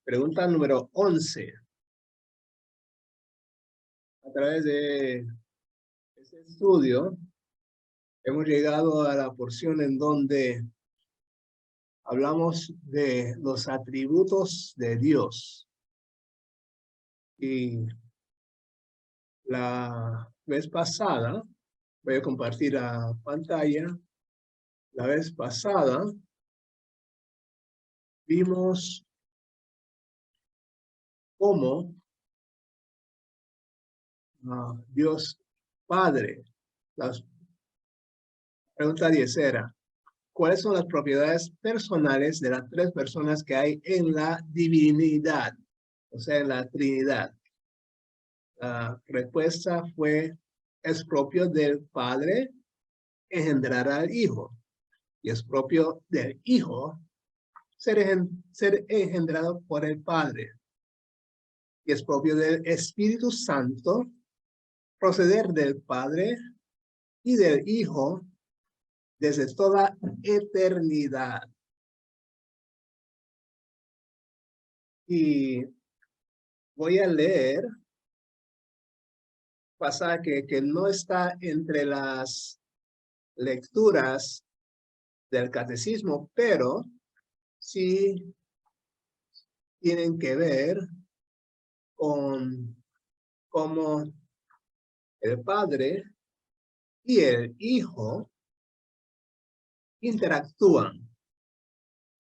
Pregunta número 11. A través de este estudio, hemos llegado a la porción en donde hablamos de los atributos de Dios. Y la vez pasada, voy a compartir la pantalla. La vez pasada, vimos cómo Dios Padre, la pregunta 10 era, ¿cuáles son las propiedades personales de las tres personas que hay en la divinidad? O sea, en la Trinidad. La respuesta fue, es propio del Padre engendrar al Hijo. Y es propio del Hijo ser engendrado por el Padre. Y es propio del Espíritu Santo proceder del Padre y del Hijo desde toda eternidad. Y voy a leer pasaje que no está entre las lecturas del catecismo, pero sí tienen que ver con cómo el Padre y el Hijo interactúan.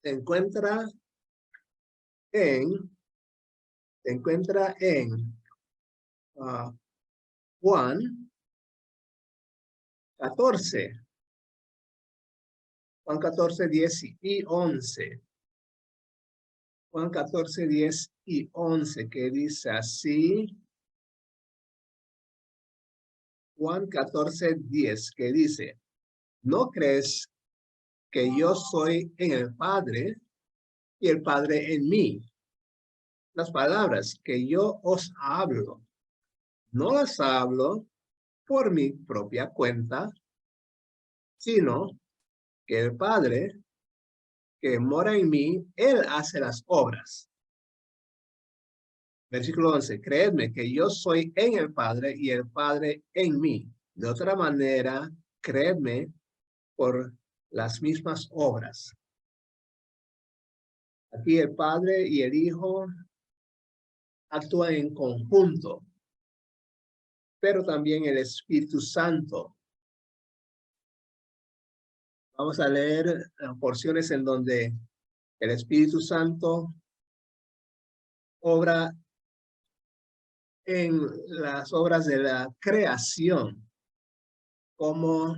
Se encuentra en Juan 14. Juan 14, 10 y 11. Juan 14, 10 y 11, que dice así. Juan 14, 10, que dice, ¿no crees que yo soy en el Padre y el Padre en mí? Las palabras que yo os hablo, no las hablo por mi propia cuenta, sino que el Padre que mora en mí, Él hace las obras. Versículo 11, creedme que yo soy en el Padre y el Padre en mí. De otra manera, creedme por las mismas obras. Aquí el Padre y el Hijo actúan en conjunto, pero también el Espíritu Santo. Vamos a leer porciones en donde el Espíritu Santo obra en las obras de la creación, como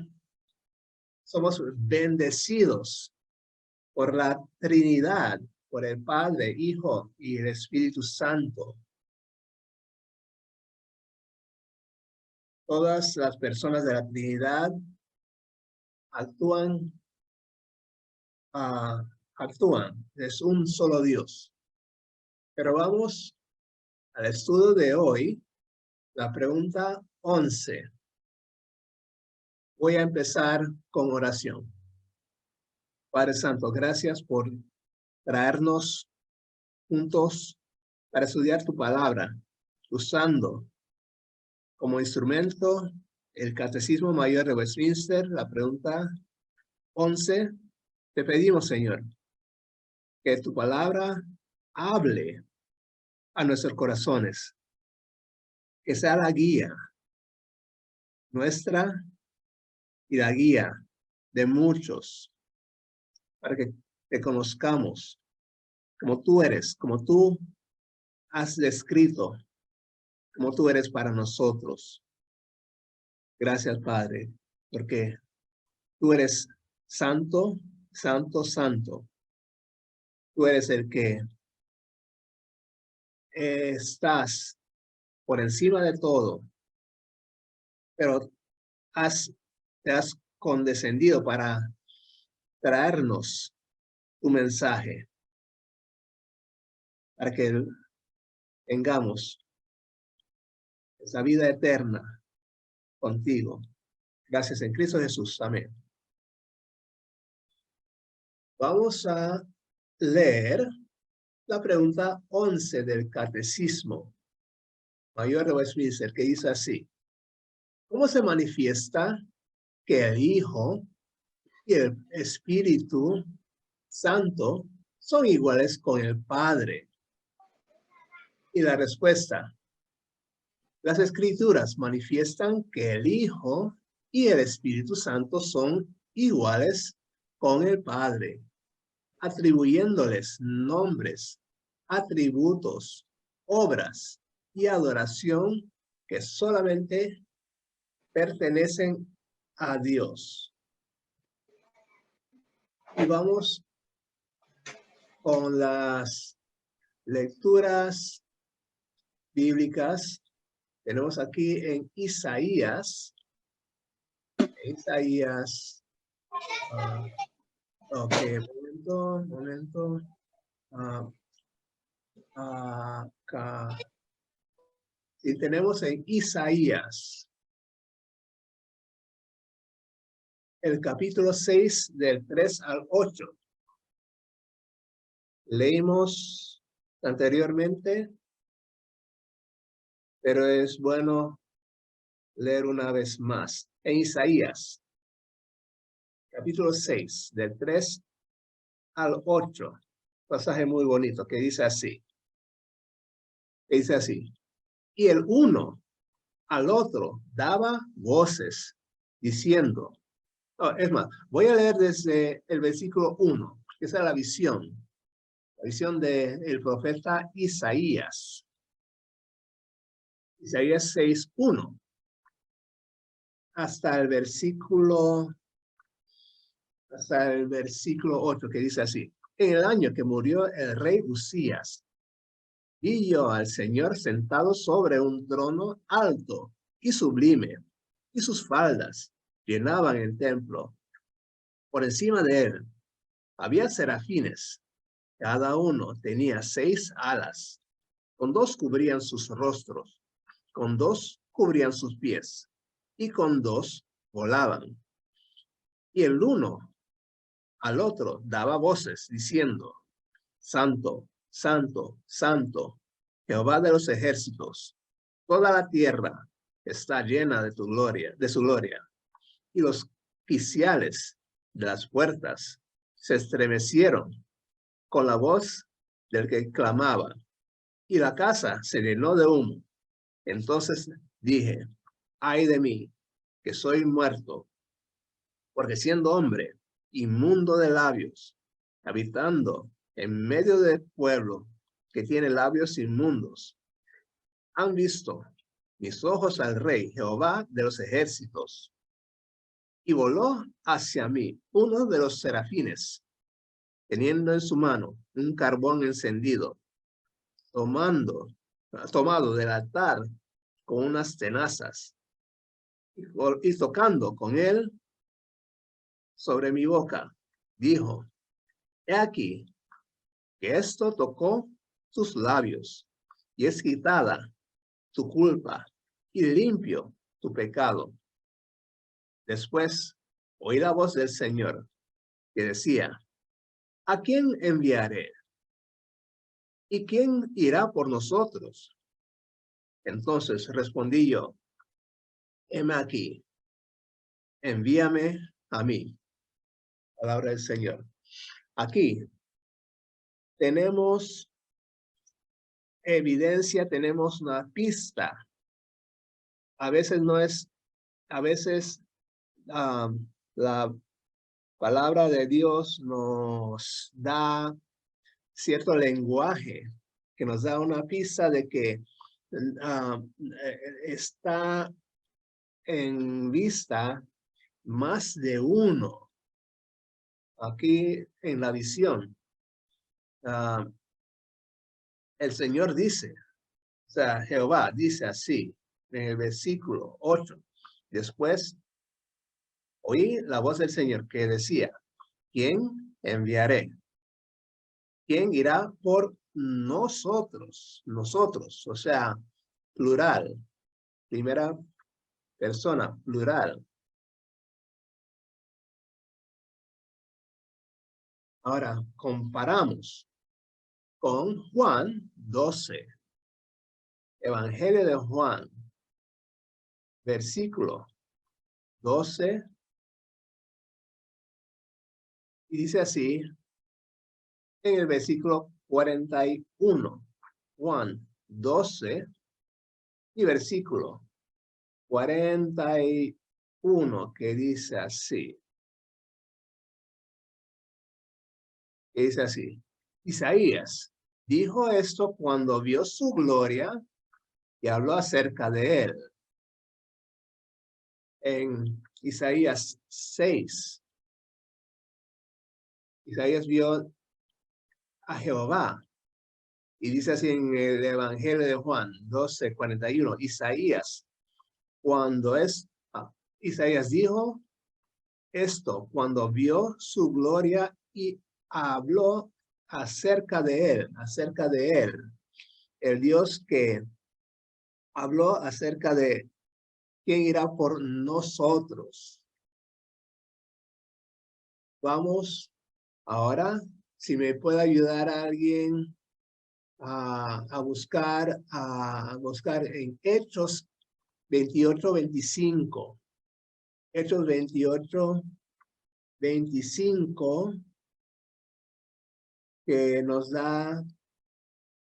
somos bendecidos por la Trinidad, por el Padre, Hijo y el Espíritu Santo. Todas las personas de la Trinidad actúan, es un solo Dios. Pero vamos al estudio de hoy, la pregunta 11. Voy a empezar con oración. Padre Santo, gracias por traernos juntos para estudiar tu palabra, usando como instrumento el Catecismo Mayor de Westminster, la pregunta 11. Te pedimos, Señor, que tu palabra hable a nuestros corazones, que sea la guía nuestra y la guía de muchos, para que te conozcamos como tú eres, como tú has descrito, como tú eres para nosotros. Gracias, Padre, porque tú eres santo, santo, santo. Tú eres el que estás por encima de todo, pero te has condescendido para traernos tu mensaje, para que tengamos esa vida eterna contigo. Gracias en Cristo Jesús. Amén. Vamos a leer la pregunta 11 del Catecismo Mayor de Westminster, que dice así: ¿cómo se manifiesta que el Hijo y el Espíritu Santo son iguales con el Padre? Y la respuesta: las Escrituras manifiestan que el Hijo y el Espíritu Santo son iguales con el Padre, atribuyéndoles nombres, atributos, obras y adoración que solamente pertenecen a Dios. Y vamos con las lecturas bíblicas. Tenemos aquí en Isaías. Ok, momento. Acá. Y tenemos en Isaías, el capítulo 6, del 3 al 8. Leímos anteriormente, pero es bueno leer una vez más. En Isaías, capítulo 6, del 3 al 8. Pasaje muy bonito que dice así. Y el uno al otro daba voces, diciendo. Es más, voy a leer desde el versículo 1, que es la visión del profeta Isaías. Isaías 6:1 hasta el versículo 8, que dice así: en el año que murió el rey Usías, vi yo al Señor sentado sobre un trono alto y sublime, y sus faldas llenaban el templo. Por encima de él había serafines, cada uno tenía 6 alas, con 2 cubrían sus rostros, con 2 cubrían sus pies, y con 2 volaban. Y el uno al otro daba voces, diciendo: Santo, Santo, Santo, Jehová de los ejércitos, toda la tierra está llena de tu gloria, de su gloria. Y los quiciales de las puertas se estremecieron con la voz del que clamaba, y la casa se llenó de humo. Entonces dije: ay de mí, que soy muerto, porque siendo hombre, inmundo de labios, habitando en medio del pueblo que tiene labios inmundos, han visto mis ojos al Rey, Jehová de los ejércitos. Y voló hacia mí uno de los serafines, teniendo en su mano un carbón encendido, tomado del altar con unas tenazas, y tocando con él sobre mi boca, dijo: he aquí que esto tocó tus labios, y es quitada tu culpa, y limpio tu pecado. Después oí la voz del Señor, que decía: ¿a quién enviaré? ¿Y quién irá por nosotros? Entonces respondí yo: heme aquí, envíame a mí. Palabra del Señor. Aquí tenemos evidencia, tenemos una pista. A veces la palabra de Dios nos da cierto lenguaje que nos da una pista de que está en vista más de uno. Aquí en la visión, el Señor dice, o sea, Jehová dice así, en el versículo 8. Después oí la voz del Señor que decía: ¿quién enviaré? ¿Quién irá por nosotros? Nosotros, o sea, plural, primera persona, plural. Ahora, comparamos con Juan 12. Evangelio de Juan, versículo 12. Y dice así en el versículo 41. Juan 12 y versículo 41, que dice así. Que dice así. Isaías dijo esto cuando vio su gloria y habló acerca de él. En Isaías 6. Isaías vio a Jehová. Y dice así en el Evangelio de Juan 12:41. Isaías, Isaías dijo esto cuando vio su gloria y habló acerca de él. El Dios que habló acerca de quién irá por nosotros. Vamos ahora, si me puede ayudar a alguien a buscar en Hechos 28:25. Hechos 28:25, que nos da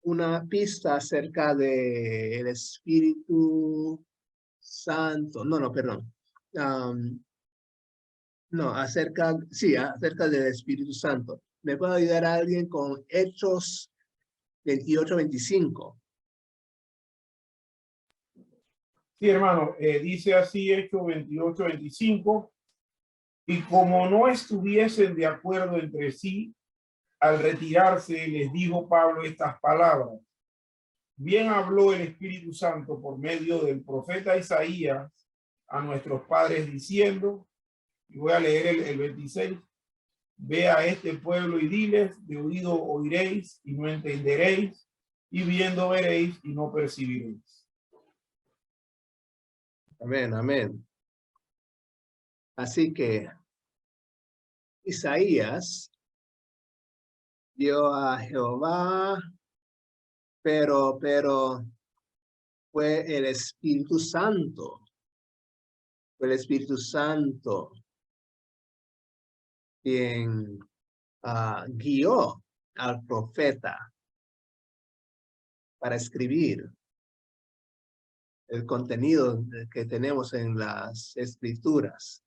una pista acerca de el Espíritu Santo. Perdón. Acerca del Espíritu Santo. ¿Me puede ayudar a alguien con Hechos 28:25? Sí, hermano, dice así Hechos 28:25, y como no estuviesen de acuerdo entre sí, al retirarse les dijo Pablo estas palabras: bien habló el Espíritu Santo por medio del profeta Isaías a nuestros padres diciendo, y voy a leer el 26, ve a este pueblo y diles, de oído oiréis y no entenderéis, y viendo veréis y no percibiréis. Amén, amén. Así que Isaías vio a Jehová, pero fue el Espíritu Santo. Fue el Espíritu Santo quien guió al profeta para escribir el contenido que tenemos en las Escrituras.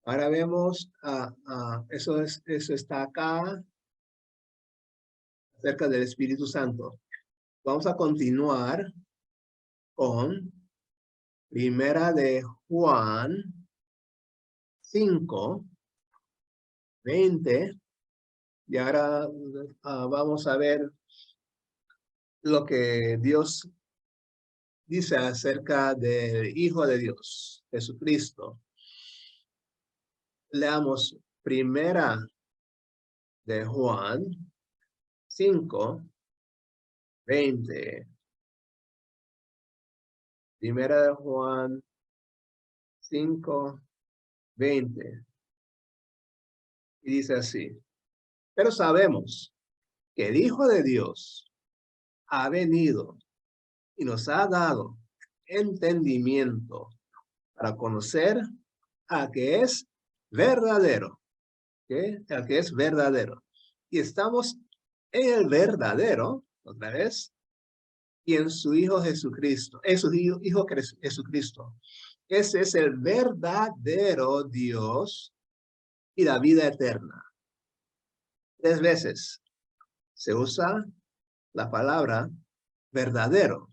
Ahora vemos, eso está acá, acerca del Espíritu Santo. Vamos a continuar con Primera de Juan 5:20. Y ahora vamos a ver lo que Dios dice acerca del Hijo de Dios, Jesucristo. Leamos Primera de Juan 5:20. Primera de Juan 5:20. Y dice así: pero sabemos que el Hijo de Dios ha venido y nos ha dado entendimiento para conocer a que es verdadero. A que es verdadero. Y estamos en el verdadero, otra vez, y en su Hijo Jesucristo. Es su Hijo Jesucristo. Ese es el verdadero Dios y la vida eterna. 3 veces se usa la palabra verdadero.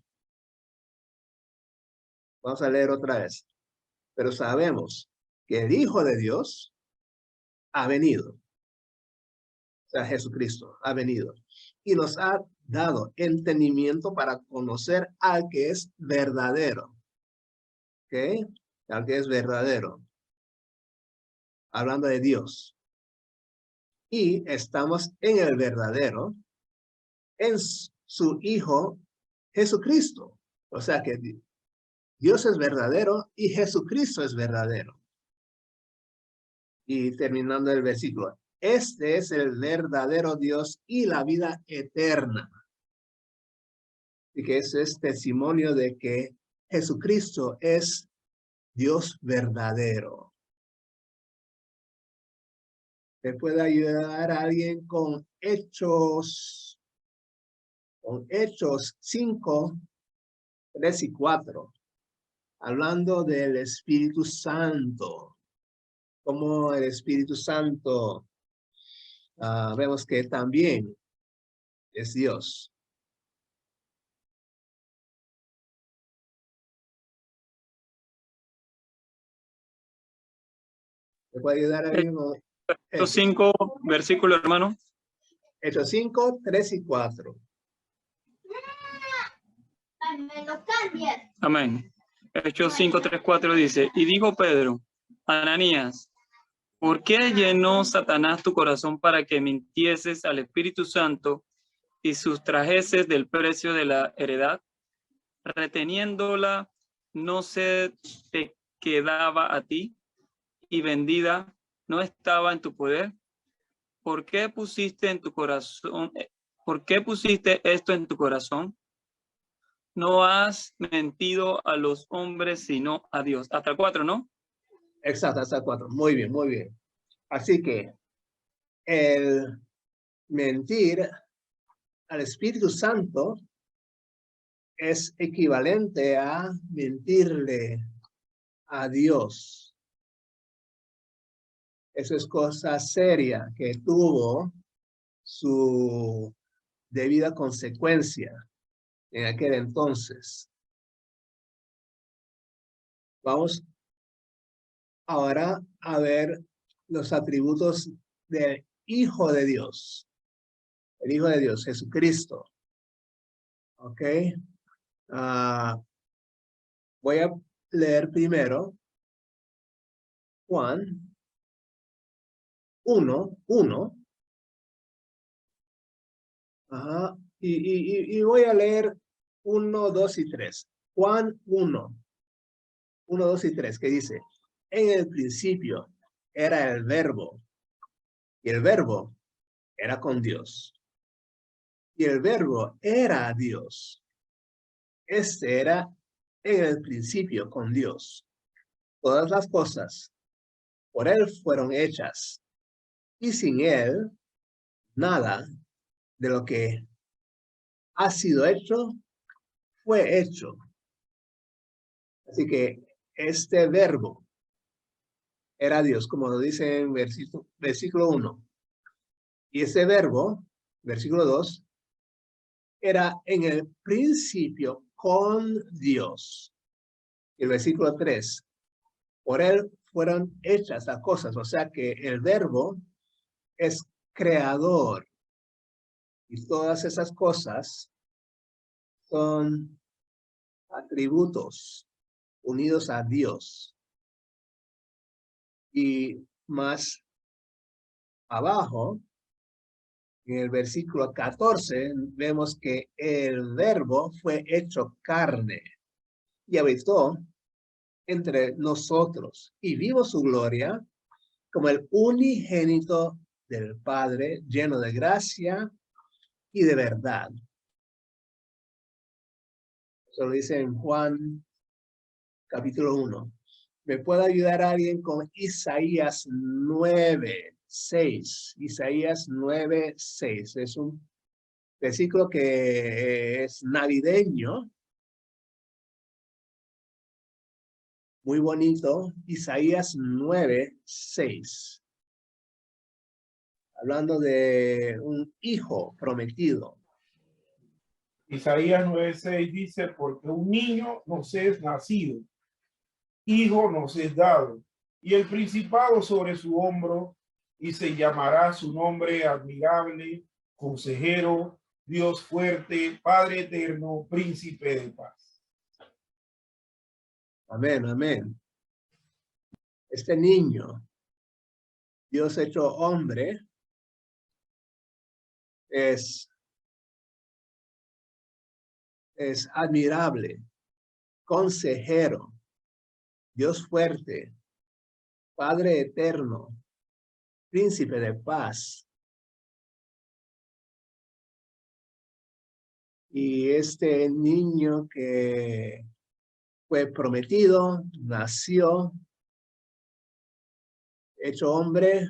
Vamos a leer otra vez. Pero sabemos que el Hijo de Dios ha venido. O sea, Jesucristo ha venido. Y nos ha dado entendimiento para conocer al que es verdadero. ¿Ok? Al que es verdadero. Hablando de Dios. Y estamos en el verdadero, en su Hijo Jesucristo. O sea que Dios es verdadero y Jesucristo es verdadero. Y terminando el versículo: Este es el verdadero Dios y la vida eterna. Y que eso es testimonio de que Jesucristo es Dios verdadero. ¿Me puede ayudar a alguien con Hechos 5, 3 y 4? Hablando del Espíritu Santo. Como el Espíritu Santo, vemos que también es Dios. ¿Me puede ayudar a alguien con Hechos 5, versículo, hermano? Hechos 5, 3 y 4. Amén. Hechos 5, 3, 4 dice, y dijo Pedro, Ananías, ¿por qué llenó Satanás tu corazón para que mintieses al Espíritu Santo y sustrajeses del precio de la heredad? Reteniéndola, ¿no se te quedaba a ti? Y vendida, ¿no estaba en tu poder? ¿Por qué pusiste en tu corazón? ¿Por qué pusiste esto en tu corazón? No has mentido a los hombres, sino a Dios. Hasta 4, ¿no? Exacto, hasta 4. Muy bien, muy bien. Así que el mentir al Espíritu Santo es equivalente a mentirle a Dios. Eso es cosa seria que tuvo su debida consecuencia en aquel entonces. Vamos ahora a ver los atributos del Hijo de Dios. El Hijo de Dios, Jesucristo. ¿Ok? Voy a leer primero Juan 1. Ajá. Y voy a leer 1, 2 y 3. Juan 1, 2 y 3, que dice, en el principio era el verbo, y el verbo era con Dios, y el verbo era Dios. Este era en el principio con Dios. Todas las cosas por él fueron hechas, y sin él, nada de lo que ha sido hecho, fue hecho. Así que este verbo era Dios, como lo dice en versículo 1. Y ese verbo, versículo 2, era en el principio con Dios. Y el versículo 3, por él fueron hechas las cosas. O sea que el verbo es creador. Y todas esas cosas son atributos unidos a Dios. Y más abajo, en el versículo 14, vemos que el verbo fue hecho carne y habitó entre nosotros y vimos su gloria como el unigénito del Padre, lleno de gracia y de verdad. Eso lo dice en Juan capítulo 1. ¿Me puede ayudar alguien con Isaías 9:6? Isaías 9:6. Es un versículo que es navideño. Muy bonito. Isaías 9:6. Hablando de un hijo prometido. Isaías 9:6 dice, porque un niño nos es nacido, hijo nos es dado, y el principado sobre su hombro, y se llamará su nombre admirable, consejero, Dios fuerte, Padre eterno, príncipe de paz. Amén, amén. Este niño, Dios hecho hombre, es admirable, consejero, Dios fuerte, Padre eterno, príncipe de paz. Y este niño que fue prometido, nació, hecho hombre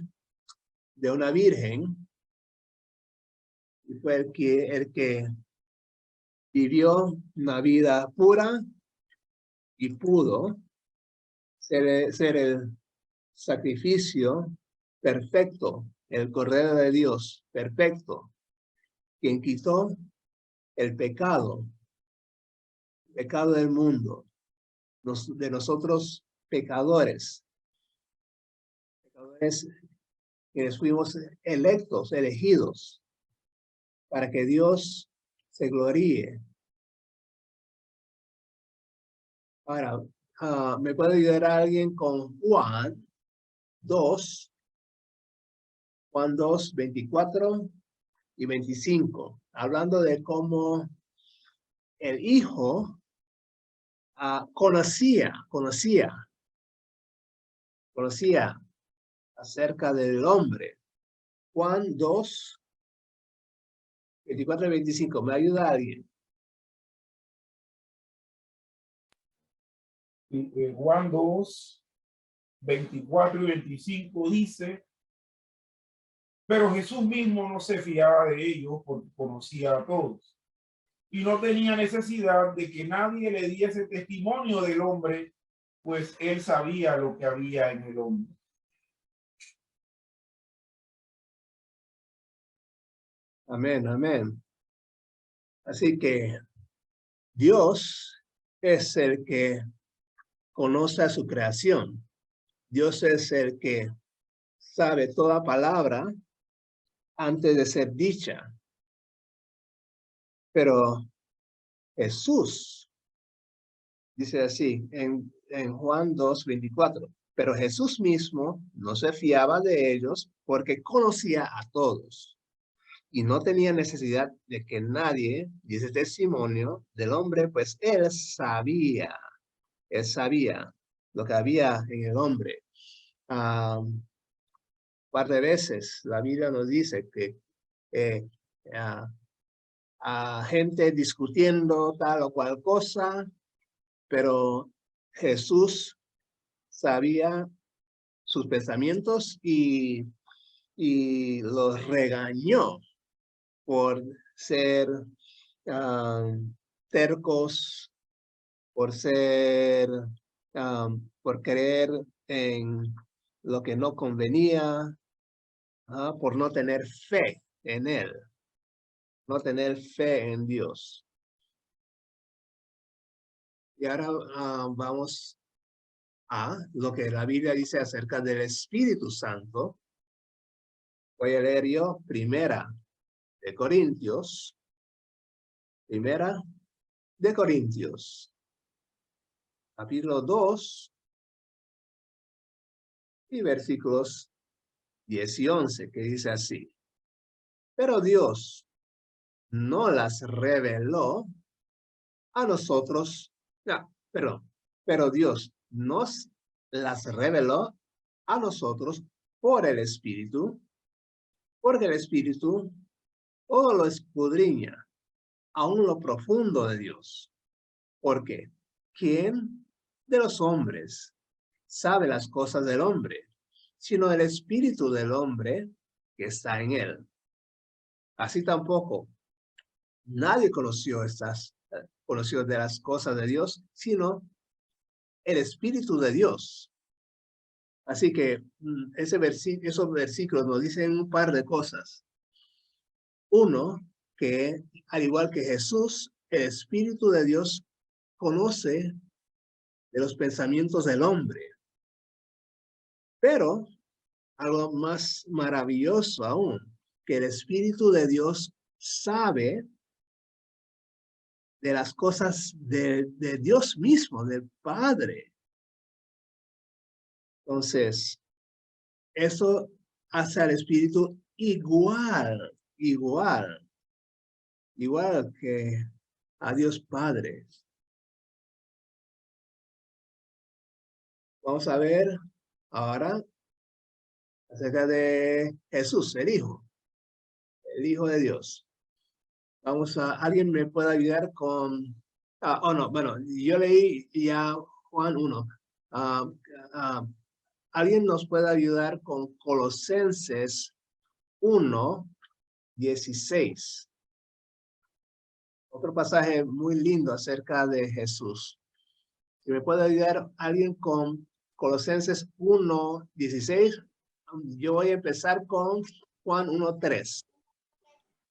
de una virgen, y fue el que vivió una vida pura y pudo ser el sacrificio perfecto, el Cordero de Dios perfecto, quien quitó el pecado del mundo, de nosotros pecadores, quienes fuimos electos, elegidos, para que Dios se gloríe. Ahora, ¿me puede ayudar alguien con Juan 2, 24 y 25? Hablando de cómo el Hijo conocía acerca del hombre. Juan 2, 24 y 25. ¿Me ayuda alguien? Juan 2, 24 y 25 dice: pero Jesús mismo no se fiaba de ellos porque conocía a todos y no tenía necesidad de que nadie le diese testimonio del hombre, pues él sabía lo que había en el hombre. Amén, amén. Así que Dios es el que conoce a su creación. Dios es el que sabe toda palabra antes de ser dicha. Pero Jesús, dice así en Juan 2, 24, pero Jesús mismo no se fiaba de ellos porque conocía a todos y no tenía necesidad de que nadie diese testimonio del hombre, pues él sabía lo que había en el hombre. Un par de veces la Biblia nos dice que gente discutiendo tal o cual cosa, pero Jesús sabía sus pensamientos y los regañó por ser tercos, por creer en lo que no convenía, por no tener fe en él, no tener fe en Dios. Y ahora vamos a lo que la Biblia dice acerca del Espíritu Santo. Voy a leer yo Primera de Corintios, capítulo 2 y versículos 10 y 11, que dice así: pero Dios no las reveló a nosotros, pero Dios nos las reveló a nosotros por el Espíritu, porque el Espíritu todo lo escudriña, aún lo profundo de Dios. Porque ¿quién de los hombres sabe las cosas del hombre, sino el Espíritu del hombre que está en él? Así tampoco nadie conoció de las cosas de Dios, sino el Espíritu de Dios. Así que esos versículos nos dicen un par de cosas. Uno, que al igual que Jesús, el Espíritu de Dios conoce de los pensamientos del hombre. Pero algo más maravilloso aún, que el Espíritu de Dios sabe de las cosas de Dios mismo, del Padre. Entonces, eso hace al Espíritu igual que a Dios Padre. Vamos a ver ahora acerca de Jesús, el Hijo de Dios. ¿Alguien me puede ayudar con, no, bueno, yo leí ya Juan 1. ¿Alguien nos puede ayudar con Colosenses 1:16? Otro pasaje muy lindo acerca de Jesús. Si me puede ayudar alguien con Colosenses 1:16, yo voy a empezar con Juan 1:3.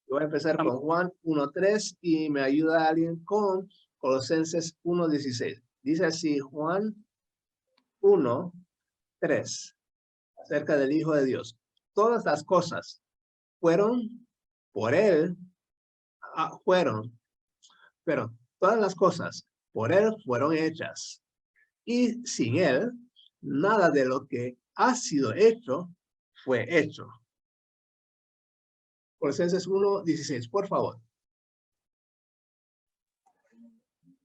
Voy a empezar con Juan 1:3 y me ayuda alguien con Colosenses 1:16. Dice así Juan 1:3 acerca del Hijo de Dios. Todas las cosas fueron por él, pero todas las cosas por él fueron hechas. Y sin él, nada de lo que ha sido hecho fue hecho. Colosenses 1:16, por favor.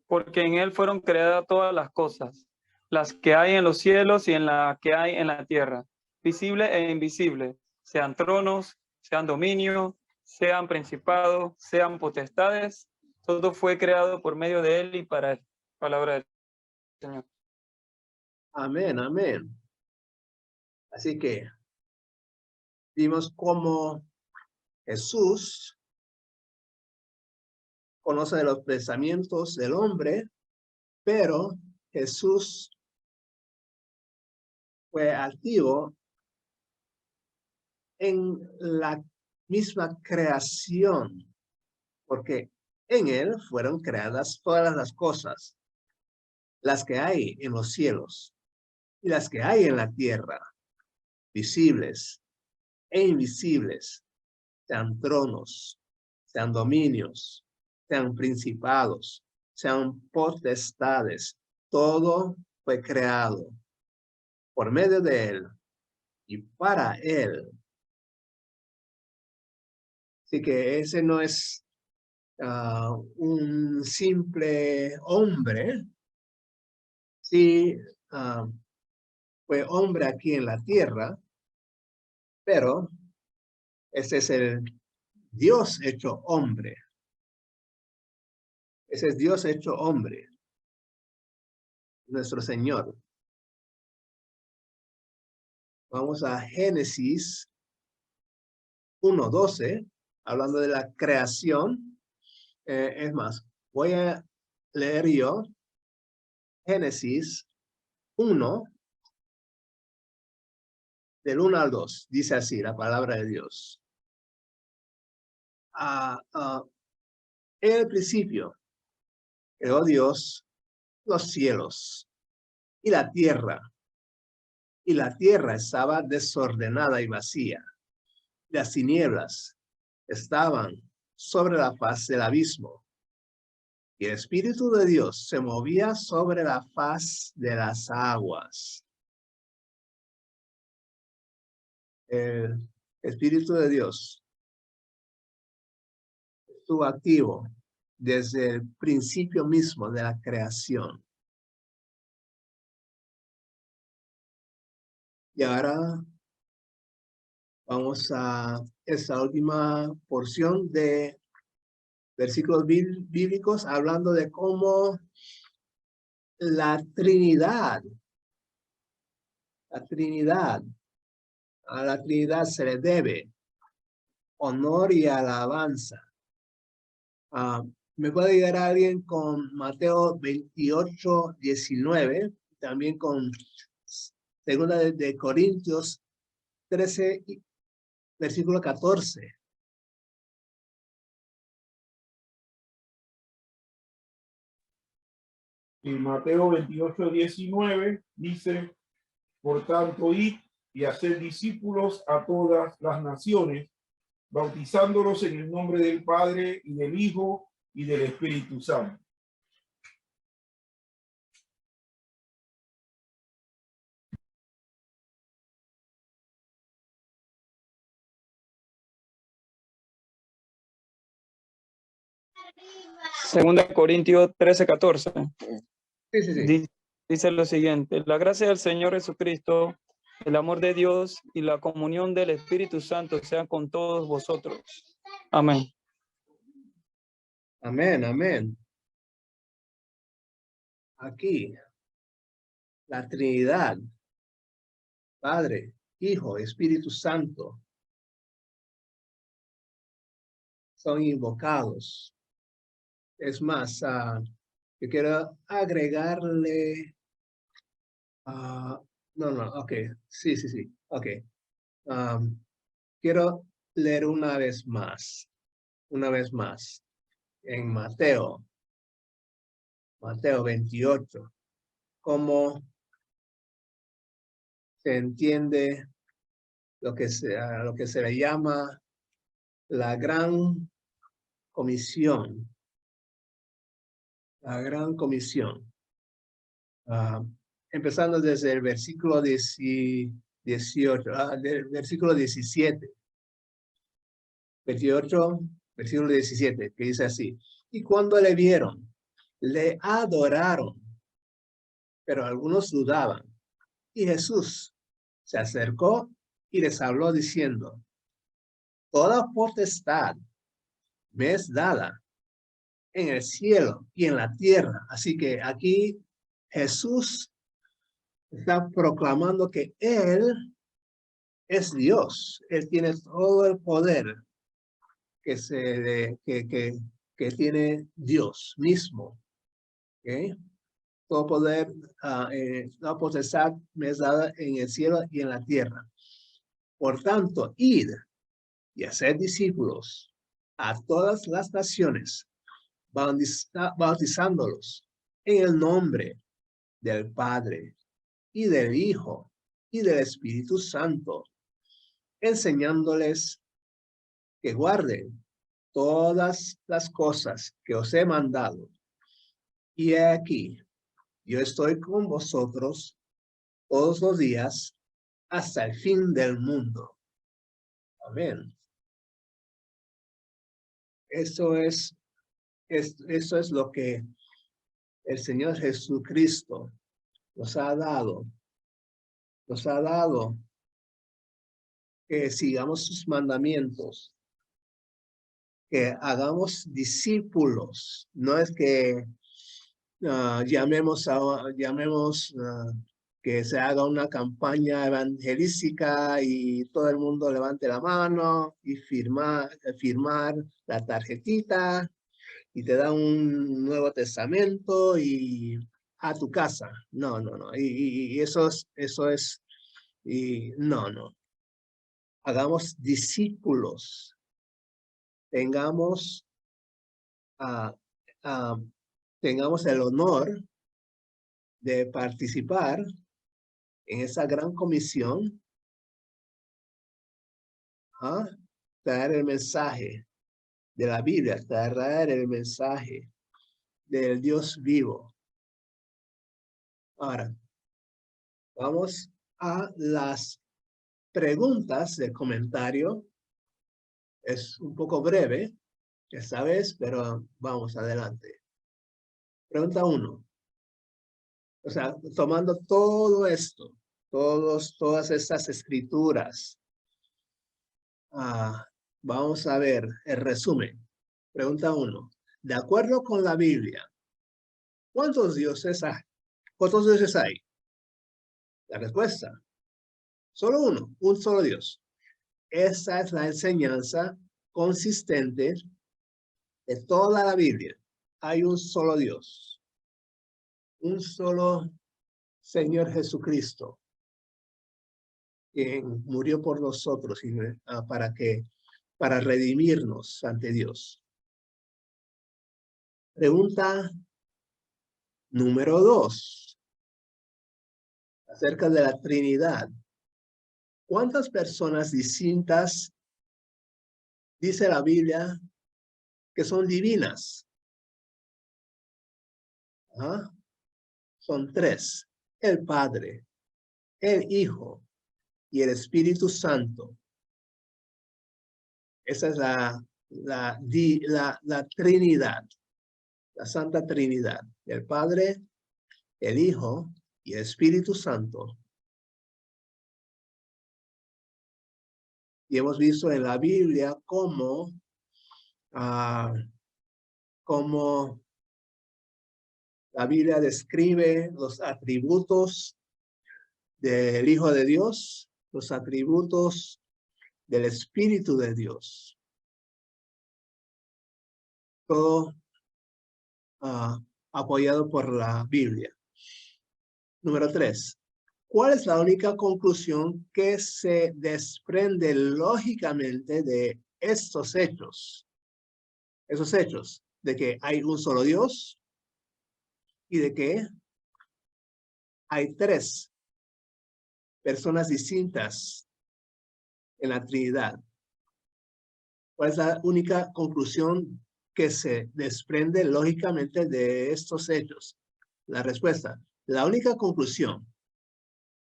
Porque en él fueron creadas todas las cosas, las que hay en los cielos y en la que hay en la tierra, visible e invisible, sean tronos, sean dominios, sean principados, sean potestades, todo fue creado por medio de él y para él. Palabra del Señor. Amén, amén. Así que vimos cómo Jesús conoce de los pensamientos del hombre, pero Jesús fue activo en la misma creación, porque en él fueron creadas todas las cosas, las que hay en los cielos y las que hay en la tierra, visibles e invisibles, sean tronos, sean dominios, sean principados, sean potestades, todo fue creado por medio de él y para él. Así que ese no es un simple hombre, sí, fue hombre aquí en la tierra, pero ese es el Dios hecho hombre. Ese es Dios hecho hombre, nuestro Señor. Vamos a Génesis 1:12, hablando de la creación. Es más, voy a leer yo Génesis 1, del 1 al 2. Dice así la palabra de Dios. En el principio creó Dios los cielos y la tierra estaba desordenada y vacía. Las tinieblas estaban sobre la faz del abismo, y el Espíritu de Dios se movía sobre la faz de las aguas. El Espíritu de Dios estuvo activo desde el principio mismo de la creación. Y ahora vamos a esta última porción de versículos bíblicos hablando de cómo la Trinidad, a la Trinidad se le debe honor y alabanza. ¿Me puede ayudar alguien con Mateo 28:19? También con Segunda de Corintios 13, versículo 14. En Mateo 28:19 dice: por tanto, id y haced discípulos a todas las naciones, bautizándolos en el nombre del Padre y del Hijo y del Espíritu Santo. Segunda Corintios 13:14. Sí. Dice lo siguiente: la gracia del Señor Jesucristo El amor de Dios y la comunión del Espíritu Santo sean con todos vosotros. Amén. Amén, amén. Aquí, la Trinidad, Padre, Hijo, Espíritu Santo, son invocados. Es más, yo quiero agregarle, ok, sí, ok. Quiero leer una vez más, en Mateo 28, cómo se entiende lo que se le llama la gran comisión. La gran comisión. Empezando desde el versículo 18, del versículo 17. 28, versículo 17, que dice así. Y cuando le vieron, le adoraron, pero algunos dudaban. Y Jesús se acercó y les habló diciendo, toda potestad me es dada en el cielo y en la tierra. Así que aquí Jesús está proclamando que Él es Dios. Él tiene todo el poder que tiene Dios mismo. ¿Okay? Todo poder, la potestad me es dada en el cielo y en la tierra. Por tanto, id y hacer discípulos a todas las naciones, bautizándolos en el nombre del Padre y del Hijo y del Espíritu Santo, enseñándoles que guarden todas las cosas que os he mandado. Y he aquí, yo estoy con vosotros todos los días hasta el fin del mundo. Amén. Eso es lo que el Señor Jesucristo nos ha dado. Nos ha dado que sigamos sus mandamientos, que hagamos discípulos. No es que llamemos que se haga una campaña evangelística y todo el mundo levante la mano y firmar la tarjetita y te da un Nuevo Testamento y a tu casa. No. Y eso es, no. Hagamos discípulos. Tengamos el honor de participar en esa gran comisión, traer el mensaje de la Biblia, traer el mensaje del Dios vivo. Ahora, vamos a las preguntas del comentario. Es un poco breve esta vez, pero vamos adelante. Pregunta 1. O sea, tomando todo esto, todas estas escrituras, vamos a ver el resumen. Pregunta 1. De acuerdo con la Biblia, ¿cuántos dioses hay? ¿Cuántos dioses hay? La respuesta, solo uno, un solo Dios. Esa es la enseñanza consistente de toda la Biblia. Hay un solo Dios, un solo Señor Jesucristo, quien murió por nosotros para redimirnos ante Dios. Pregunta número 2, acerca de la Trinidad. ¿Cuántas personas distintas dice la Biblia que son divinas? Son 3. El Padre, el Hijo y el Espíritu Santo. Esa es la Trinidad, la Santa Trinidad. El Padre, el Hijo y el Espíritu Santo. Y hemos visto en la Biblia cómo la Biblia describe los atributos del Hijo de Dios, los atributos del Espíritu de Dios. Todo apoyado por la Biblia. Número 3. ¿Cuál es la única conclusión que se desprende lógicamente de estos hechos? Esos hechos de que hay un solo Dios y de que hay 3 personas distintas en la Trinidad. ¿Cuál es la única conclusión que se desprende lógicamente de estos hechos? La respuesta, la única conclusión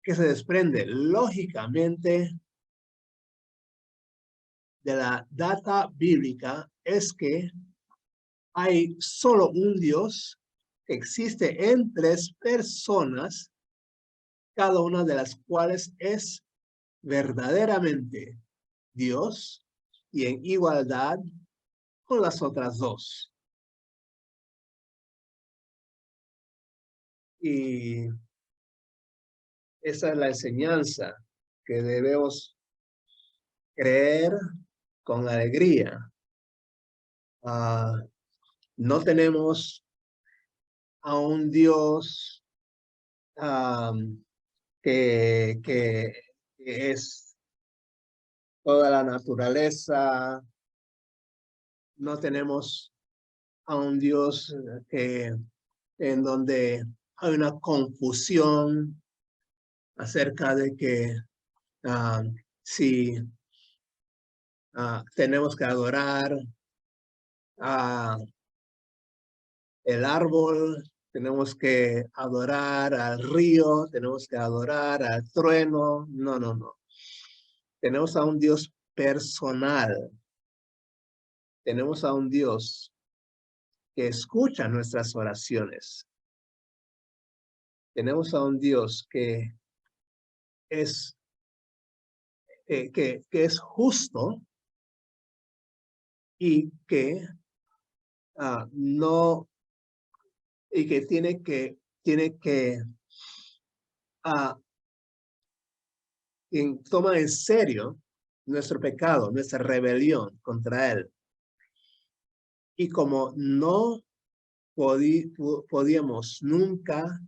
que se desprende lógicamente de la data bíblica es que hay solo un Dios que existe en 3 personas, cada una de las cuales es verdaderamente Dios y en igualdad con las otras 2. Y esa es la enseñanza que debemos creer con alegría. No tenemos a un Dios que es toda la naturaleza. No tenemos a un Dios en donde hay una confusión acerca de que si tenemos que adorar el árbol, tenemos que adorar al río, tenemos que adorar al trueno. No, no, no. Tenemos a un Dios personal. Tenemos a un Dios que escucha nuestras oraciones. Tenemos a un Dios que es justo y que no, y que tiene que toma en serio nuestro pecado, nuestra rebelión contra él. Y como no podíamos nunca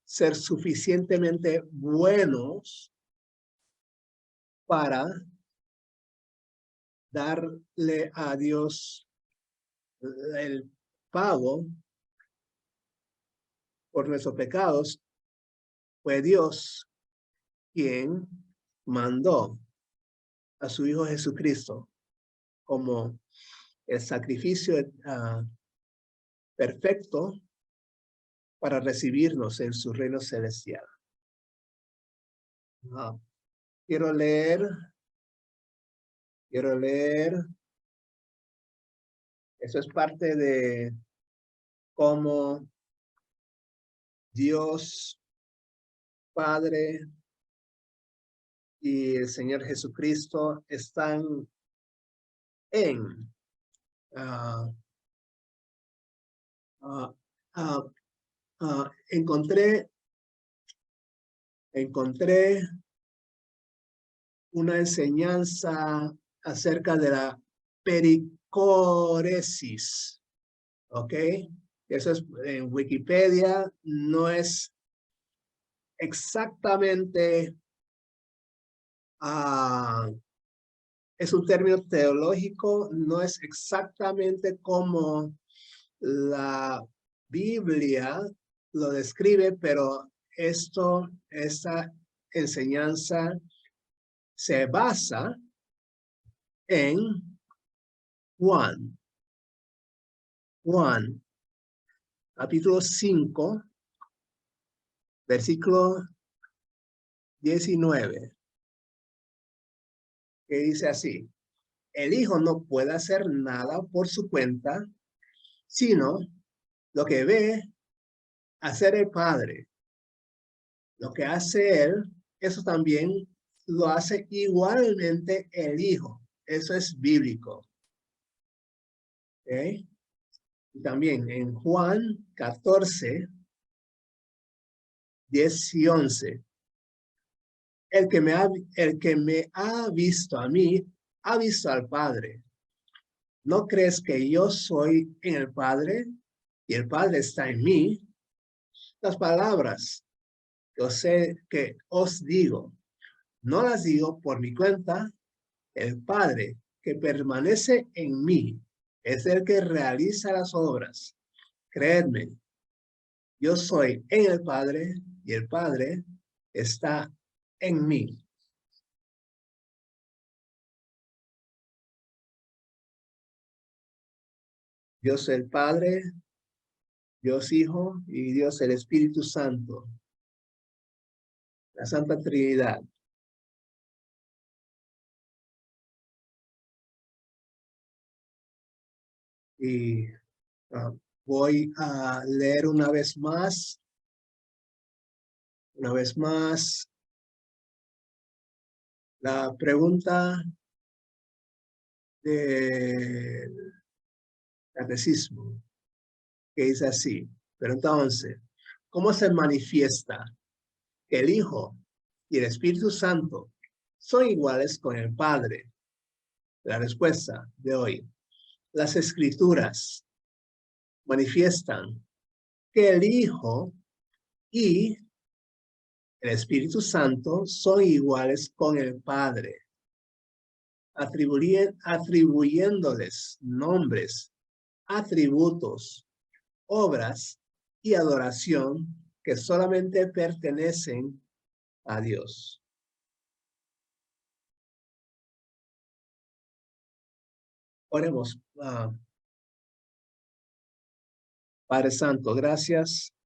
ser suficientemente buenos para darle a Dios el pago por nuestros pecados, fue Dios quien mandó a su Hijo Jesucristo como el sacrificio perfecto para recibirnos en su reino celestial. Quiero leer. Eso es parte de cómo Dios Padre y el Señor Jesucristo están en encontré una enseñanza acerca de la pericoresis, ¿ok? Eso es en Wikipedia, no es exactamente, es un término teológico, no es exactamente como la Biblia lo describe, pero esta enseñanza se basa en Juan, capítulo 5, versículo 19, que dice así: el Hijo no puede hacer nada por su cuenta, sino lo que ve hacer el Padre. Lo que hace él, eso también lo hace igualmente el Hijo. Eso es bíblico. ¿Okay? Y también en Juan 14, 10 y 11. El que me ha visto a mí, ha visto al Padre. ¿No crees que yo soy en el Padre y el Padre está en mí? Las palabras que os digo, no las digo por mi cuenta. El Padre que permanece en mí es el que realiza las obras. Creedme, yo soy en el Padre y el Padre está en mí. Dios el Padre, Dios Hijo y Dios el Espíritu Santo. La Santa Trinidad. Y voy a leer una vez más, la pregunta del catecismo, que dice así. Pero entonces, ¿cómo se manifiesta que el Hijo y el Espíritu Santo son iguales con el Padre? La respuesta de hoy. Las Escrituras manifiestan que el Hijo y el Espíritu Santo son iguales con el Padre, atribuyéndoles nombres, atributos, obras y adoración que solamente pertenecen a Dios. Oremos. Padre Santo, gracias